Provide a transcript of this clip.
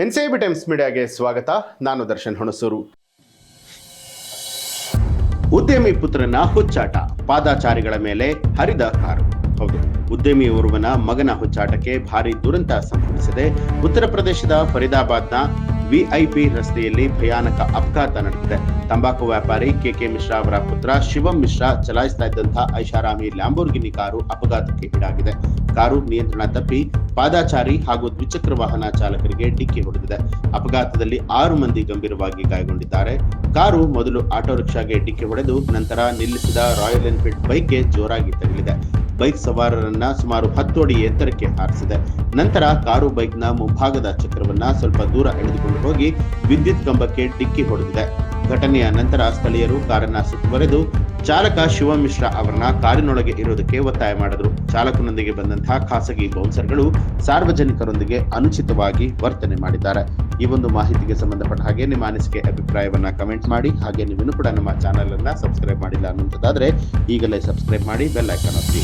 NCB times ಮೀಡಿಯಾಗೆ ಸ್ವಾಗತ. ನಾನು ದರ್ಶನ್ ಹುಣಸೂರು. ಉದ್ಯಮಿ ಪುತ್ರನ ಹುಚ್ಚಾಟ, ಪಾದಾಚಾರಿಗಳ ಮೇಲೆ ಹರಿದ ಕಾರು. ಹೌದು, ಉದ್ಯಮಿಯೋರ್ವನ ಮಗನ ಹುಚ್ಚಾಟಕ್ಕೆ ಭಾರಿ ದುರಂತ ಸಂಭವಿಸಿದೆ. ಉತ್ತರ ಪ್ರದೇಶದ ಫರೀದಾಬಾದ್ನ ವಿಐಪಿ ರಸ್ತೆಯಲ್ಲಿ ಭಯಾನಕ ಅಪಘಾತ ನಡೆದಿದೆ. ತಂಬಾಕು ವ್ಯಾಪಾರಿ ಕೆಕೆ ಮಿಶ್ರಾ ಅವರ ಪುತ್ರ ಶಿವಂ ಮಿಶ್ರಾ ಚಲಾಯಿಸ್ತಾ ಇದ್ದಂತಹ ಐಷಾರಾಮಿ ಲ್ಯಾಂಬೋರ್ಗಿನಿ ಕಾರು ಅಪಘಾತಕ್ಕೆ ಈಡಾಗಿದೆ. ಕಾರು ನಿಯಂತ್ರಣ ತಪ್ಪಿ ಪಾದಾಚಾರಿ ಹಾಗೂ ದ್ವಿಚಕ್ರ ವಾಹನ ಚಾಲಕರಿಗೆ ಡಿಕ್ಕಿ ಹೊಡೆದಿದೆ. ಅಪಘಾತದಲ್ಲಿ 6 ಮಂದಿ ಗಂಭೀರವಾಗಿ ಗಾಯಗೊಂಡಿದ್ದಾರೆ. ಕಾರು ಮೊದಲು ಆಟೋ ರಿಕ್ಷಾಗೆ ಡಿಕ್ಕಿ ಹೊಡೆದು ನಂತರ ನಿಲ್ಲಿಸಿದ ರಾಯಲ್ ಎನ್ಫೀಲ್ಡ್ ಬೈಕ್ಗೆ ಜೋರಾಗಿ ತಗುಲಿದೆ. ಬೈಕ್ ಸವಾರರನ್ನ ಸುಮಾರು 10 ಅಡಿ ಎತ್ತರಕ್ಕೆ ಹಾರಿಸಿದೆ. ನಂತರ ಕಾರು ಬೈಕ್ನ ಮುಂಭಾಗದ ಚಕ್ರವನ್ನ ಸ್ವಲ್ಪ ದೂರ ಎಳೆದುಕೊಂಡು ಹೋಗಿ ವಿದ್ಯುತ್ ಕಂಬಕ್ಕೆ ಡಿಕ್ಕಿ ಹೊಡೆದಿದೆ. ಘಟನೆಯ ನಂತರ ಸ್ಥಳೀಯರು ಕಾರನ್ನ ಸುತ್ತುವರೆದು ಚಾಲಕ ಶಿವಂ ಮಿಶ್ರಾ ಅವರನ್ನ ಕಾರಿನೊಳಗೆ ಇರೋದಕ್ಕೆ ಒತ್ತಾಯ ಮಾಡಿದ್ರು. ಚಾಲಕನೊಂದಿಗೆ ಬಂದಂತಹ ಖಾಸಗಿ ಬೌನ್ಸರ್ಗಳು ಸಾರ್ವಜನಿಕರೊಂದಿಗೆ ಅನುಚಿತವಾಗಿ ವರ್ತನೆ ಮಾಡಿದ್ದಾರೆ. ಈ ಒಂದು ಮಾಹಿತಿಗೆ ಸಂಬಂಧಪಟ್ಟ ಹಾಗೆ ನಿಮ್ಮ ಅನಿಸಿಕೆ ಅಭಿಪ್ರಾಯವನ್ನ ಕಮೆಂಟ್ ಮಾಡಿ. ಹಾಗೆ ನೀವಿನ್ನೂ ಕೂಡ ನಮ್ಮ ಚಾನೆಲ್ ಅನ್ನ ಸಬ್ಸ್ಕ್ರೈಬ್ ಮಾಡಿಲ್ಲ ಅನ್ನುವಂಥದ್ದಾದ್ರೆ ಈಗಲೇ ಸಬ್ಸ್ಕ್ರೈಬ್ ಮಾಡಿ, ಬೆಲ್ ಐಕಾನ್ ಒತ್ತಿ.